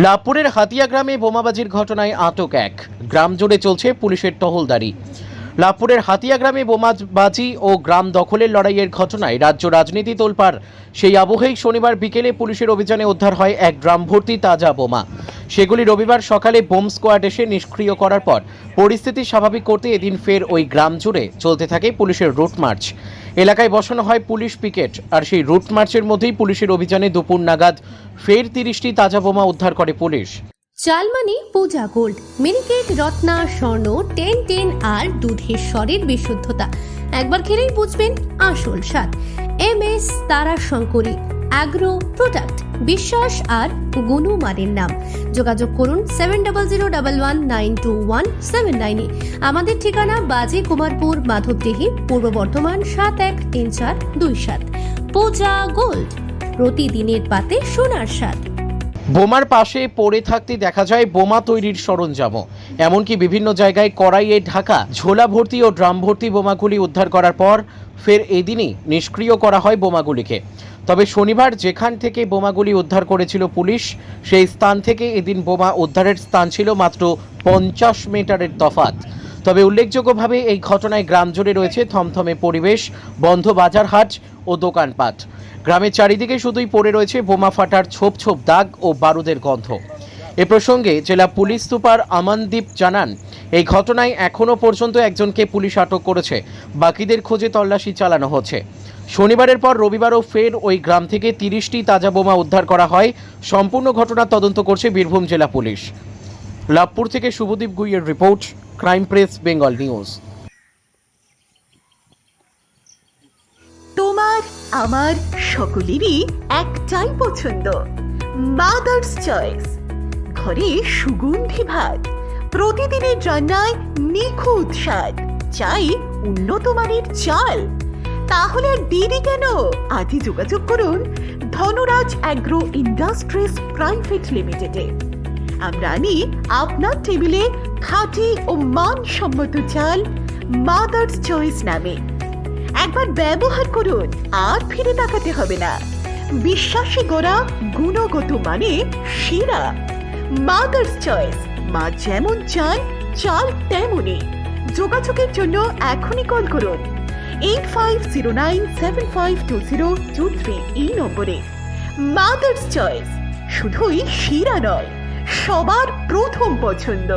লাভপুরের হাতিয়া গ্রামে বোমাবাজির ঘটনায় আটক এক। গ্রাম জুড়ে চলছে পুলিশের টহলদারি। লাভপুরের হাতিয়া গ্রামে বোমাবাজি ও গ্রাম দখলের লড়াইয়ের ঘটনায় রাজ্য রাজনীতি তোলপাড়। সেই আবহেই শনিবার বিকেলে পুলিশের অভিযানে উদ্ধার হয় এক ড্রাম ভর্তি তাজা বোমা। সেগুলি রবিবার সকালে বোম স্কোয়াড এসে নিষ্ক্রিয় করার পর পরিস্থিতি স্বাভাবিক করতে এদিন ফের ওই গ্রাম জুড়ে চলতে থাকে পুলিশের রুট মার্চ। এলাকায় বসানো হয় পুলিশ পিকেট, আর সেই রুট মার্চের মধ্যেই পুলিশের অভিযানে দুপুর নাগাদ ফের 30টি তাজা বোমা উদ্ধার করে পুলিশ। চালমানি পূজা গোল্ড, মিনিকেট, রত্না, স্বর্ণ 10 আর দুধের স্বরের বিশুদ্ধতা একবার খেলেই বুঝবেন আসল স্বাদ। MS তারা শঙ্করী অ্যাগ্রো প্রোডাক্ট, বিশ্বাস আর গুণমানের নাম। যোগাযোগ করুন 7001192179 আমাদের ঠিকানা বাজে কুমারপুর, মাধবদেহি, পূর্ব বর্ধমান 713427। পূজা গোল্ড, প্রতিদিনের পাতে সোনার স্বাদ। বোমার পাশে পড়ে থাকতে দেখা যায় বোমা তৈরির সরঞ্জামও। এমনকি বিভিন্ন জায়গায় কড়াইয়ে ঢাকা ঝোলা ভর্তি ও ড্রাম ভর্তি বোমাগুলি উদ্ধার করার পর ফের এদিনই নিষ্ক্রিয় করা হয় বোমাগুলিকে। তবে শনিবার যেখান থেকে বোমাগুলি উদ্ধার করেছিল পুলিশ, সেই স্থান থেকে এদিন বোমা উদ্ধারের স্থান ছিল মাত্র 50 মিটারের তফাৎ। তবে উল্লেখযোগ্যভাবে এই ঘটনায় গ্রাম জুড়ে রয়েছে থমথমে পরিবেশ, বন্ধ বাজার হাট ও দোকানপাট। গ্রামের চারিদিকে শুধুই পড়ে রয়েছে বোমা ফাটার ছোপ ছোপ দাগ ও বারুদের গন্ধ। এ প্রসঙ্গে জেলা পুলিশ সুপার আমানদীপ জানান, এই ঘটনায় এখনও পর্যন্ত একজনকে পুলিশ আটক করেছে, বাকিদের খোঁজে তল্লাশি চালানো হচ্ছে। শনিবারের পর রবিবারও ফের ওই গ্রাম থেকে 30টি তাজা বোমা উদ্ধার করা হয়। সম্পূর্ণ ঘটনার তদন্ত করছে বীরভূম জেলা পুলিশ। লাভপুর থেকে শুভদীপ গুইয়ের report, crime press Bengal news. তোমার আমার সকলেরই একটাই পছন্দ, মাদার্স চয়েস। ঘরে সুগন্ধি ভাত, প্রতিদিনের রান্নায় নিখুঁত স্বাদ, চাই উন্নত মানের চাল। তাহলে আর দেরি কেন? আজই যোগাযোগ করুন ধনরাজ অ্যাগ্রো ইন্ডাস্ট্রিজ প্রাইভেট লিমিটেডে। আমরা আনি আপনার টেবিলে খাঁটি ও মানসম্মত চাল মাদার্স চয়েস নামে। একবার ব্যবহার করুন, আর ফিরে তাকাতে হবে না। বিশ্বাসী গোড়া, গুণগত মানে সেরা। মাদার্স চয়েস, মা যেমন চান চাল তেমনই। যোগাযোগের জন্য এখনই কল করুন 8509752023 এই নম্বরে। মাদার্স চয়েস শুধুই সেরা নয়, সবার প্রথম পছন্দ।